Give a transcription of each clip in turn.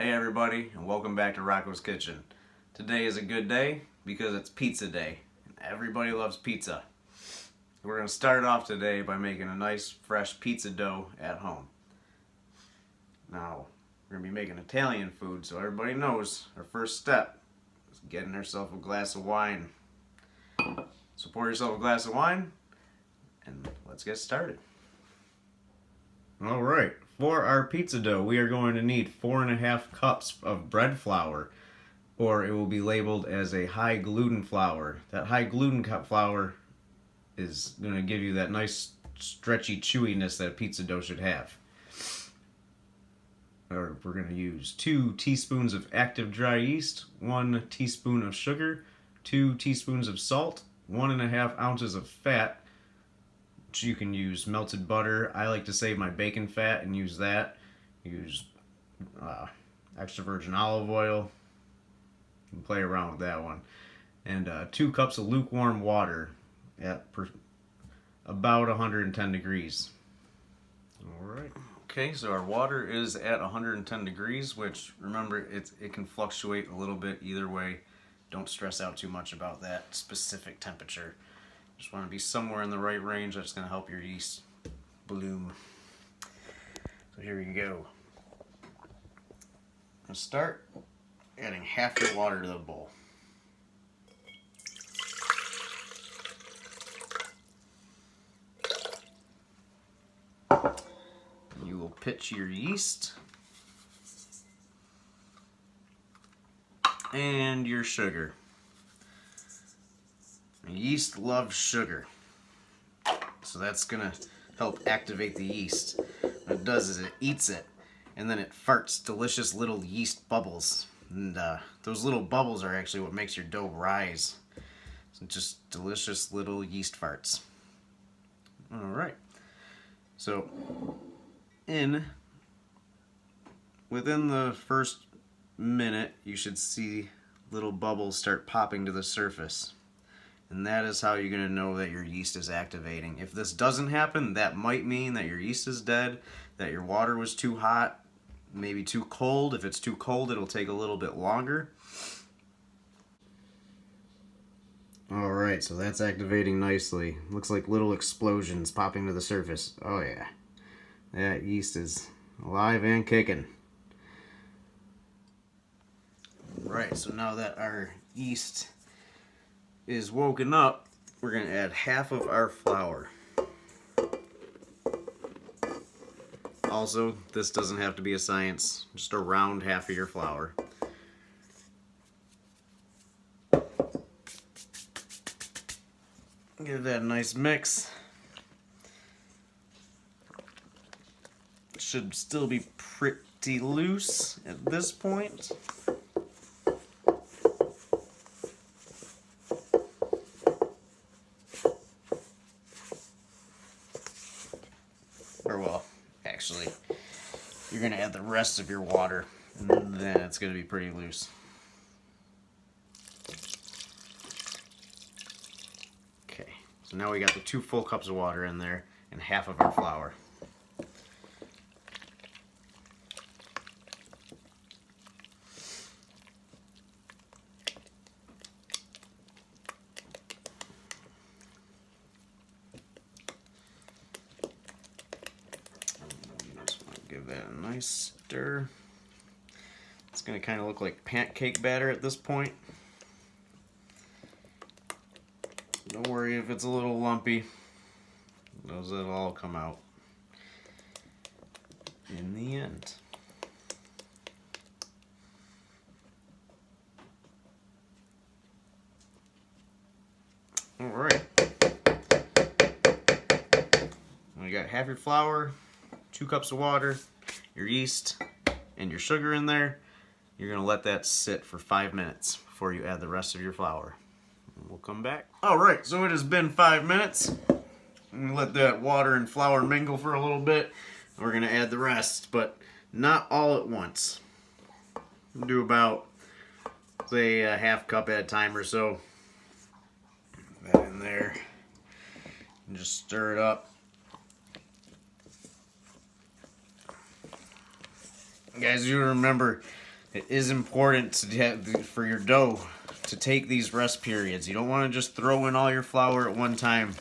Hey everybody, and welcome back to Rocco's Kitchen. Today is a good day because it's pizza day, and everybody loves pizza. We're going to start off today by making a nice fresh pizza dough at home. Now, we're going to be making Italian food, so everybody knows our first step is getting ourselves a glass of wine. So pour yourself a glass of wine, and let's get started. Alright, for our pizza dough, we are going to need 4.5 cups of bread flour, or it will be labeled as a high gluten flour. That high gluten flour is going to give you that nice stretchy chewiness that a pizza dough should have. We're going to use 2 teaspoons of active dry yeast, 1 teaspoon of sugar, 2 teaspoons of salt, 1.5 ounces of fat. You can use melted butter. I like to save my bacon fat and use that. Use extra virgin olive oil. You can play around with that one. And 2 cups of lukewarm water at about 110 degrees. Alright. Okay, so our water is at 110 degrees, which, remember, it can fluctuate a little bit either way. Don't stress out too much about that specific temperature. Just want to be somewhere in the right range. That's going to help your yeast bloom. So here we go. I'm going to start adding half your water to the bowl. You will pitch your yeast and your sugar. Yeast loves sugar, so that's gonna help activate the yeast. What it does is it eats it, and then it farts delicious little yeast bubbles, and those little bubbles are actually what makes your dough rise. So just delicious little yeast farts. Alright, so within the first minute you should see little bubbles start popping to the surface. And that is how you're going to know that your yeast is activating. If this doesn't happen, that might mean that your yeast is dead, that your water was too hot, maybe too cold. If it's too cold, it'll take a little bit longer. Alright, so that's activating nicely. Looks like little explosions popping to the surface. Oh yeah, that yeast is alive and kicking. Right, so now that our yeast is woken up, we're going to add half of our flour. Also, this doesn't have to be a science, just around half of your flour. Give that a nice mix. It should still be pretty loose at this point. Or well, actually, you're going to add the rest of your water, and then it's going to be pretty loose. Okay, so now we got the 2 full cups of water in there and half of our flour. Give that a nice stir. It's going to kind of look like pancake batter at this point. Don't worry if it's a little lumpy. Those will all come out in the end. Alright. We got half your flour, 2 cups of water, your yeast, and your sugar in there. You're going to let that sit for 5 minutes before you add the rest of your flour. And we'll come back. Alright, so it has been 5 minutes. I'm going to let that water and flour mingle for a little bit. We're going to add the rest, but not all at once. We'll do about, say, a half cup at a time or so. Put that in there. And just stir it up. Guys, you remember It is important for your dough to take these rest periods. You don't want to just throw in all your flour at one time.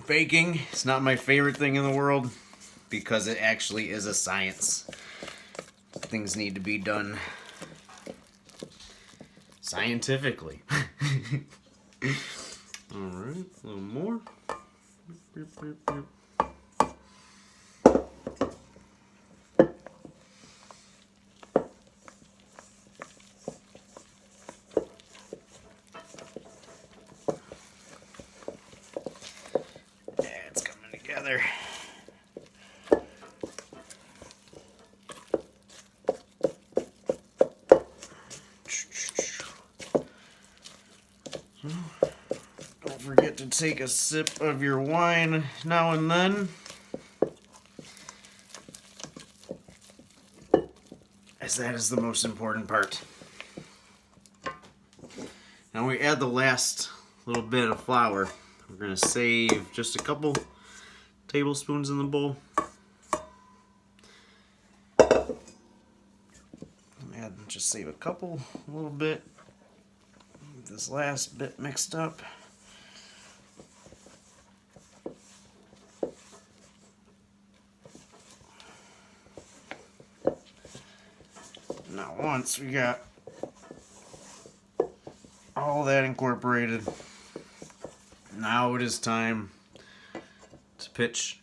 Baking is not my favorite thing in the world because it actually is a science. Things need to be done scientifically. Alright, a little more. It's coming together. Don't forget to take a sip of your wine now and then, as that is the most important part. Now we add the last little bit of flour. We're going to save just a couple tablespoons in the bowl. Just save a little bit. Get this last bit mixed up. Now once we got all that incorporated, now it is time to pitch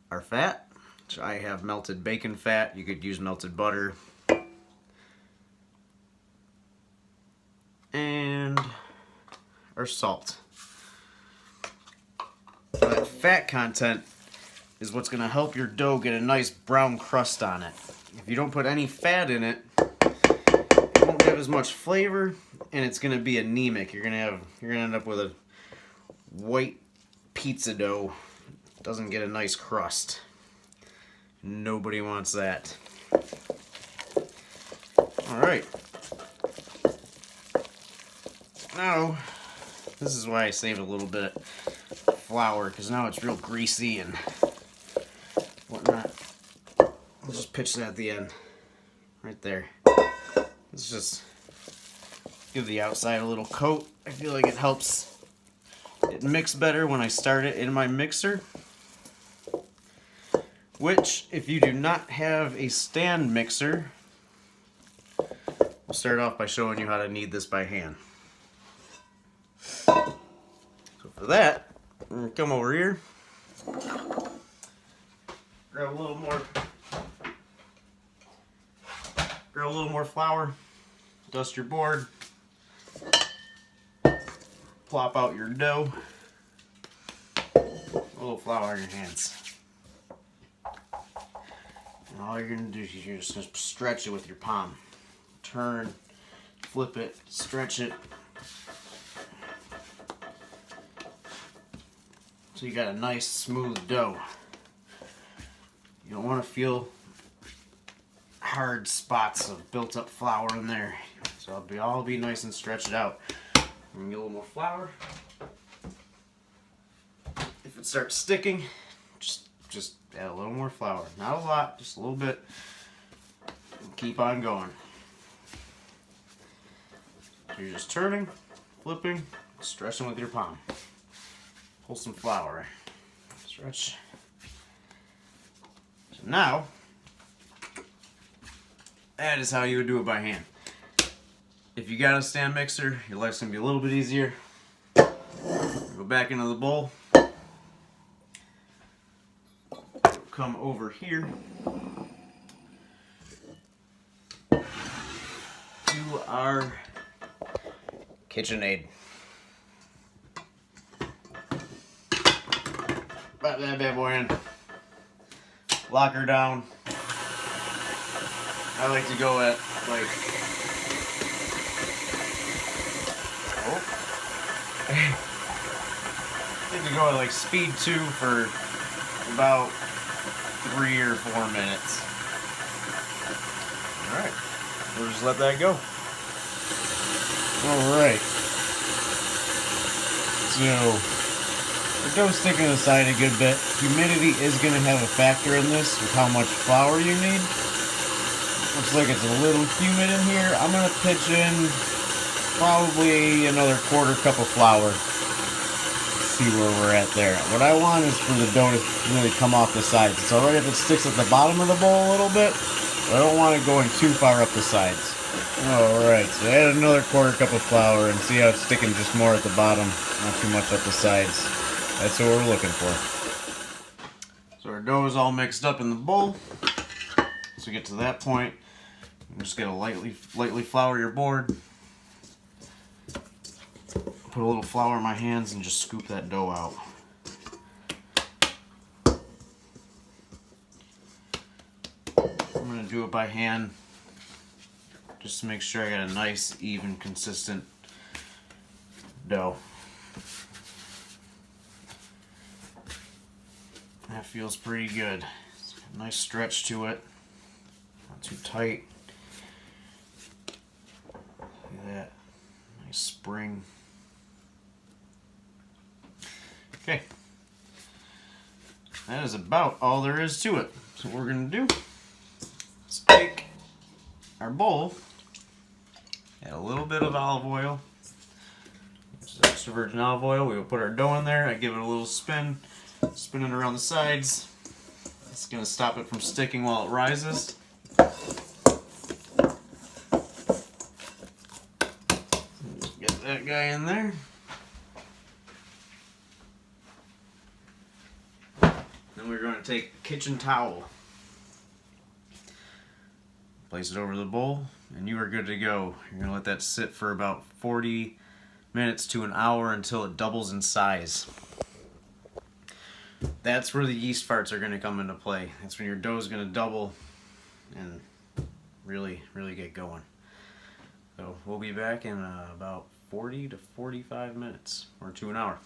our fat. So I have melted bacon fat. You could use melted butter. And our salt. Now that fat content is what's going to help your dough get a nice brown crust on it. If you don't put any fat in it, it won't have as much flavor, and it's going to be anemic. You're going to end up with a white pizza dough. It doesn't get a nice crust. Nobody wants that. All right. Now, this is why I saved a little bit of flour, because now it's real greasy and whatnot. I'll just pitch that at the end, right there. Let's just give the outside a little coat. I feel like it helps it mix better when I start it in my mixer. Which, if you do not have a stand mixer, we'll start off by showing you how to knead this by hand. So for that, I'm going to come over here, grab a little more flour, dust your board, plop out your dough, a little flour in your hands. And all you're going to do is you're just going to stretch it with your palm. Turn, flip it, stretch it. So you got a nice smooth dough. You don't want to feel hard spots of built up flour in there. So it'll all be nice and stretched out. And get a little more flour. If it starts sticking, just add a little more flour. Not a lot, just a little bit. And keep on going. So you're just turning, flipping, stretching with your palm. Pull some flour. Stretch. So now, that is how you would do it by hand. If you got a stand mixer, your life's going to be a little bit easier. Go back into the bowl. Come over here to our KitchenAid. Put that bad boy in. Lock her down. I like to go at like... Oh. I like to go at like speed 2 for about 3 or 4 minutes. Alright. We'll just let that go. Alright. So... The dough's sticking to the side a good bit. Humidity is going to have a factor in this with how much flour you need. Looks like it's a little humid in here. I'm going to pitch in probably another quarter cup of flour. See where we're at there. What I want is for the dough to really come off the sides. It's alright if it sticks at the bottom of the bowl a little bit, but I don't want it going too far up the sides. Alright, so add another quarter cup of flour and see how it's sticking just more at the bottom, not too much up the sides. That's what we're looking for. So our dough is all mixed up in the bowl. So get to that point, you just gotta lightly flour your board. Put a little flour in my hands and just scoop that dough out. I'm going to do it by hand just to make sure I got a nice, even, consistent dough. That feels pretty good. It's got a nice stretch to it. Not too tight. Look at that. Nice spring. Okay, that is about all there is to it. So what we're going to do is take our bowl, add a little bit of olive oil, this is extra virgin olive oil. We will put our dough in there. I give it a little spin, spin it around the sides. It's going to stop it from sticking while it rises. Get that guy in there. Then we're going to take a kitchen towel, place it over the bowl, and you are good to go. You're going to let that sit for about 40 minutes to an hour until it doubles in size. That's where the yeast farts are going to come into play. That's when your dough is going to double and really get going. So we'll be back in about 40 to 45 minutes, or to an hour.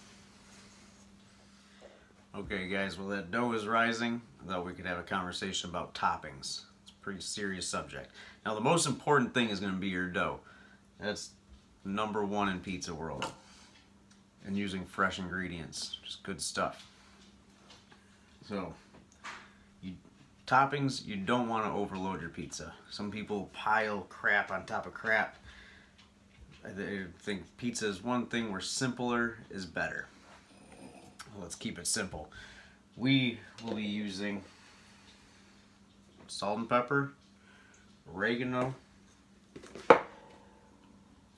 Okay guys, well that dough is rising. I thought we could have a conversation about toppings. It's a pretty serious subject. Now the most important thing is going to be your dough. That's number one in pizza world. And using fresh ingredients, just good stuff. So, toppings, you don't want to overload your pizza. Some people pile crap on top of crap. I think pizza is one thing where simpler is better. Let's keep it simple. We will be using salt and pepper, oregano,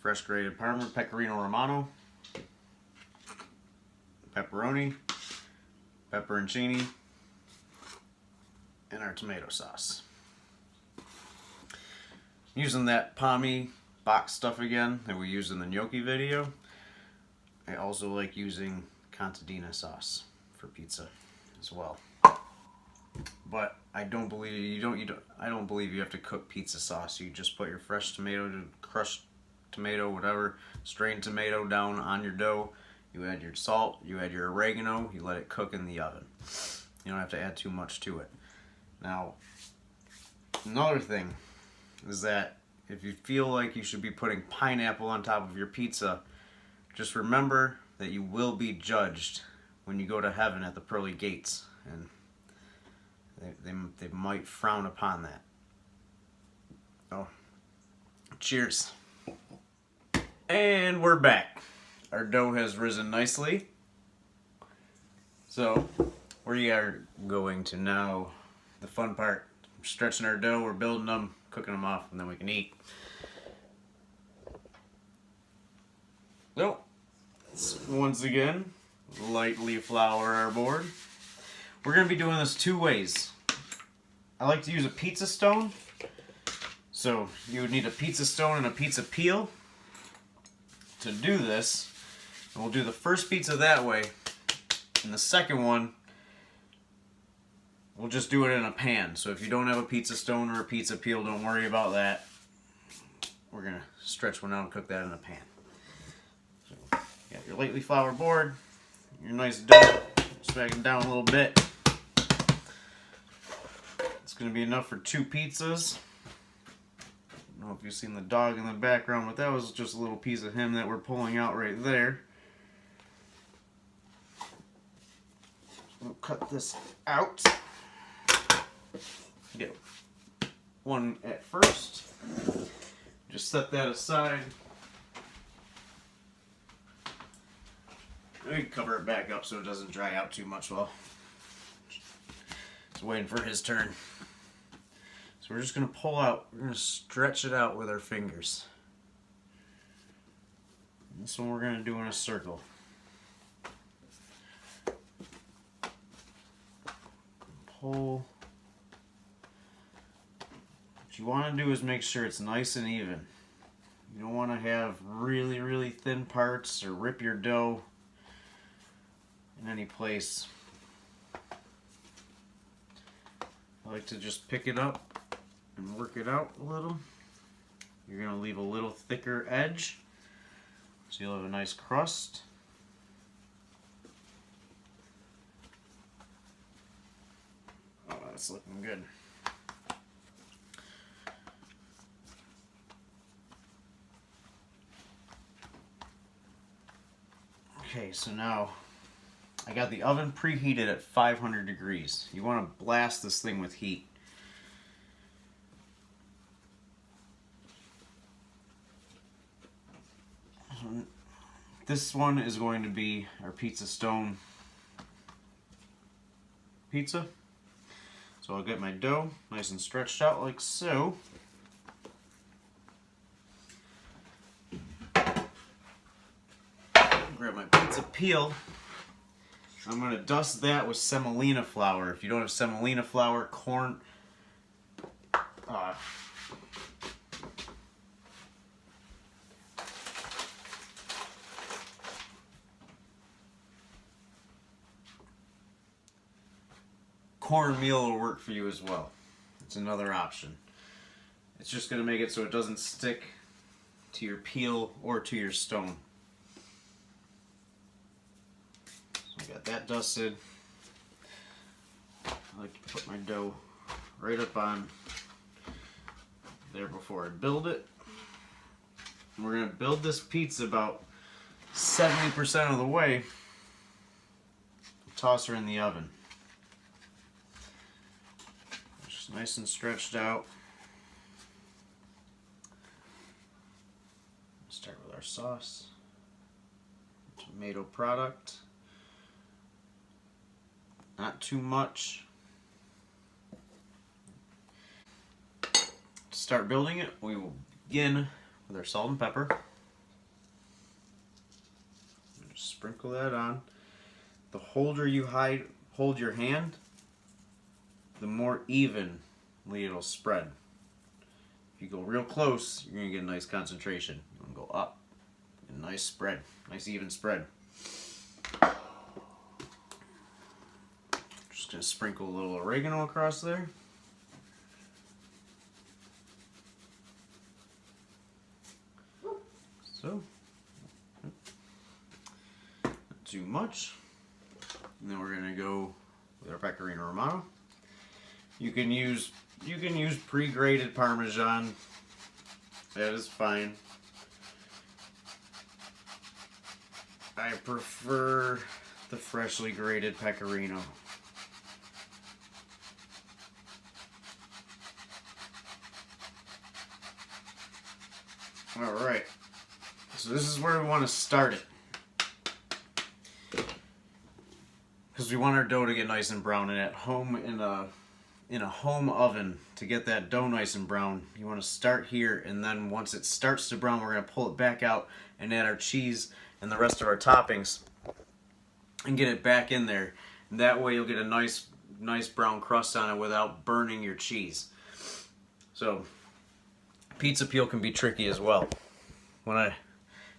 fresh grated Parmesan, pecorino romano, pepperoni, pepperoncini, and our tomato sauce. Using that Pommy box stuff again that we used in the gnocchi video. I also like using contadina sauce for pizza as well, but I don't believe I don't believe you have to cook pizza sauce. You just put your fresh tomato, crushed tomato, whatever, strained tomato down on your dough. You add your salt, you add your oregano, you let it cook in the oven. You don't have to add too much to it. Now, another thing is that if you feel like you should be putting pineapple on top of your pizza, just remember that you will be judged when you go to heaven at the pearly gates, and they might frown upon that. Oh, cheers. And we're back. Our dough has risen nicely. So we are going to now, the fun part, we're stretching our dough, we're building them, cooking them off, and then we can eat. So, once again, lightly flour our board. We're going to be doing this two ways. I like to use a pizza stone. So you would need a pizza stone and a pizza peel to do this. And we'll do the first pizza that way. And the second one, we'll just do it in a pan. So if you don't have a pizza stone or a pizza peel, don't worry about that. We're going to stretch one out and cook that in a pan. So you got your lightly floured board, your nice dough, swag it down a little bit. It's going to be enough for 2 pizzas. I don't know if you've seen the dog in the background, but that was just a little piece of him that we're pulling out right there. we'll cut this out. Get one at first. Just set that aside. We can cover it back up so it doesn't dry out too much while it's waiting for his turn. So we're just going to pull out, we're going to stretch it out with our fingers. This one we're going to do in a circle. Pull. What you want to do is make sure it's nice and even. You don't want to have really, really thin parts or rip your dough in any place. I like to just pick it up and work it out a little. You're going to leave a little thicker edge so you'll have a nice crust. Oh, that's looking good. Okay, so now I got the oven preheated at 500 degrees. You want to blast this thing with heat. This one is going to be our pizza stone pizza. So I'll get my dough nice and stretched out like so. Grab my pizza peel. I'm going to dust that with semolina flour. If you don't have semolina flour, cornmeal will work for you as well. It's another option. It's just going to make it so it doesn't stick to your peel or to your stone. So I got that dusted. I like to put my dough right up on there before I build it. And we're going to build this pizza about 70% of the way. Toss her in the oven. Just nice and stretched out. Start with our sauce. Tomato product. Not too much. To start building it, we will begin with our salt and pepper. Just sprinkle that on. The holder you hold your hand, the more evenly it'll spread. If you go real close, you're going to get a nice concentration. You want to go up. A nice spread. Nice even spread. Just going to sprinkle a little oregano across there. So, not too much. And then we're going to go with our pecorino romano. You can use pre-grated Parmesan. That is fine. I prefer the freshly grated pecorino. All right. So this is where we want to start it. Because we want our dough to get nice and brown, and at home in a home oven, to get that dough nice and brown, you want to start here, and then once it starts to brown, we're going to pull it back out and add our cheese and the rest of our toppings and get it back in there. And that way you'll get a nice brown crust on it without burning your cheese. So pizza peel can be tricky as well. When I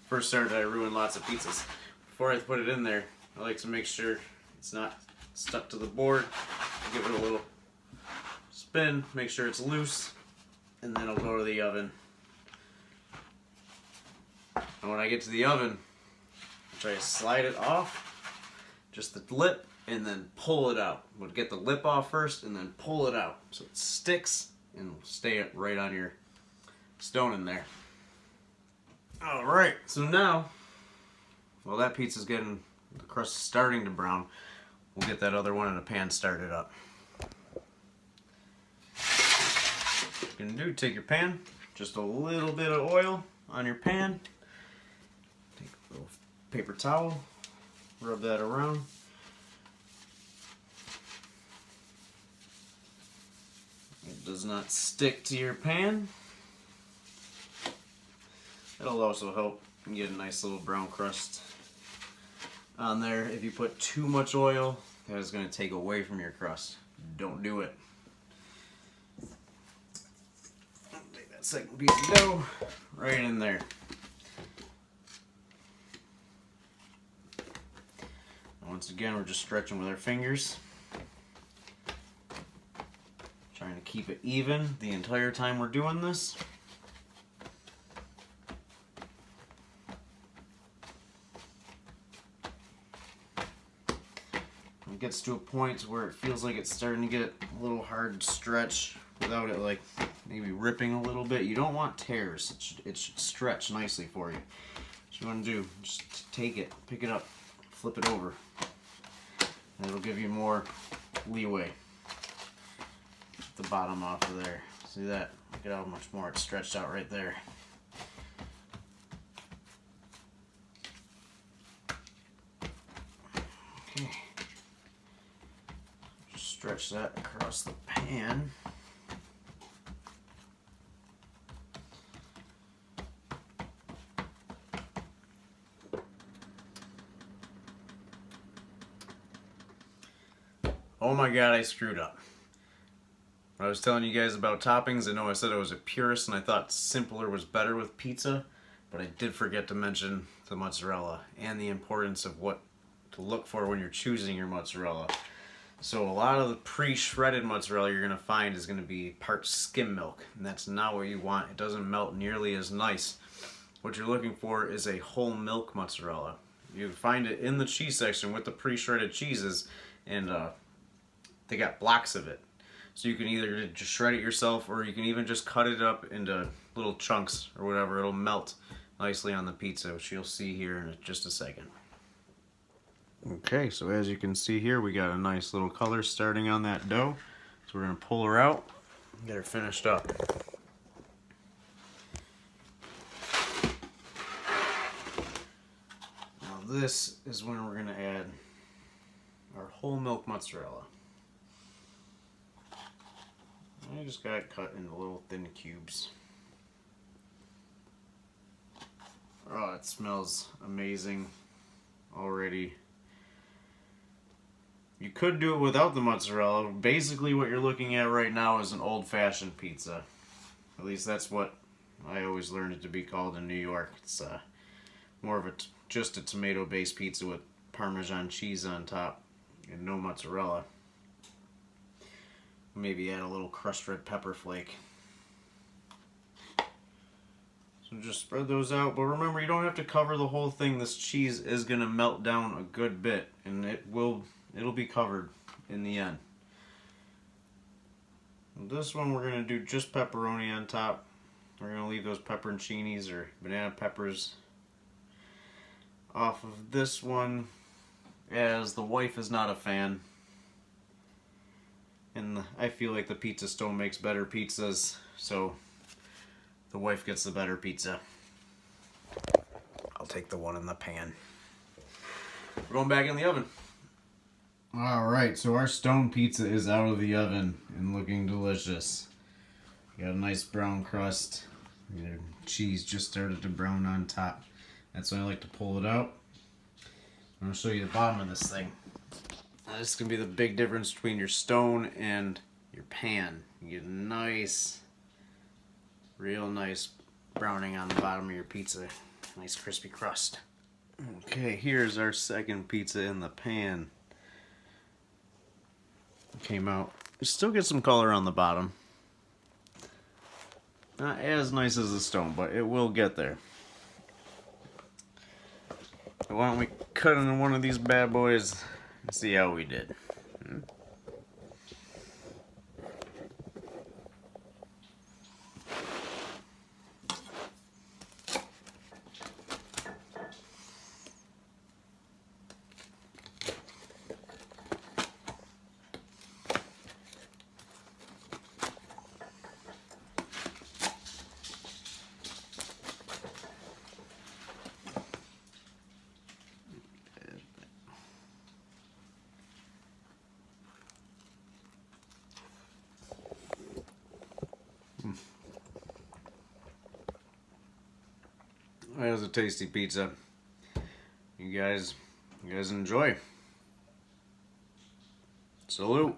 first started, I ruined lots of pizzas. Before I put it in there, I like to make sure it's not stuck to the board. Give it a little spin, make sure it's loose, and then I'll go to the oven. And when I get to the oven, I try to slide it off, just the lip, and then pull it out. We'll get the lip off first, and then pull it out so it sticks and will stay right on your stone in there. All right, so now, while that pizza's getting, the crust is starting to brown, we'll get that other one in a pan started up. What you're gonna do, take your pan, just a little bit of oil on your pan, take a little paper towel, rub that around. It does not stick to your pan. It'll also help get a nice little brown crust on there. If you put too much oil, that is going to take away from your crust. Don't do it. Take that second piece of dough right in there. And once again, we're just stretching with our fingers. Trying to keep it even the entire time we're doing this. It gets to a point where it feels like it's starting to get a little hard to stretch without it like maybe ripping a little bit. You don't want tears. It should stretch nicely for you. What you want to do, just take it, pick it up, flip it over. And it'll give you more leeway. Get the bottom off of there. See that? Look at how much more it's stretched out right there. Okay. Stretch that across the pan. Oh my god, I screwed up. When I was telling you guys about toppings, I know I said I was a purist and I thought simpler was better with pizza, but I did forget to mention the mozzarella and the importance of what to look for when you're choosing your mozzarella. So a lot of the pre-shredded mozzarella you're going to find is going to be part skim milk, and that's not what you want. It doesn't melt nearly as nice. What you're looking for is a whole milk mozzarella. You find it in the cheese section with the pre-shredded cheeses, and they got blocks of it. So you can either just shred it yourself, or you can even just cut it up into little chunks or whatever. It'll melt nicely on the pizza, which you'll see here in just a second. Okay, so as you can see here, we got a nice little color starting on that dough. So we're going to pull her out and get her finished up. Now this is when we're going to add our whole milk mozzarella. I just got it cut into little thin cubes. Oh, it smells amazing already. You could do it without the mozzarella. Basically what you're looking at right now is an old-fashioned pizza. At least that's what I always learned it to be called in New York. It's more of just a tomato-based pizza with Parmesan cheese on top and no mozzarella. Maybe add a little crushed red pepper flake. So just spread those out, but remember, you don't have to cover the whole thing. This cheese is going to melt down a good bit, and it'll be covered in the end. This one we're going to do just pepperoni on top. We're going to leave those pepperoncinis or banana peppers off of this one, as the wife is not a fan. And I feel like the Pizza Stone makes better pizzas, so the wife gets the better pizza. I'll take the one in the pan. We're going back in the oven. Alright, so our stone pizza is out of the oven and looking delicious. Got a nice brown crust. The cheese just started to brown on top. That's when I like to pull it out. I'm going to show you the bottom of this thing. This is going to be the big difference between your stone and your pan. You get a nice, real nice browning on the bottom of your pizza. Nice crispy crust. Okay, here's our second pizza in the pan. Came out. You still get some color on the bottom. Not as nice as the stone, but it will get there. So why don't we cut into one of these bad boys and see how we did. That is a tasty pizza. You guys enjoy. Salute.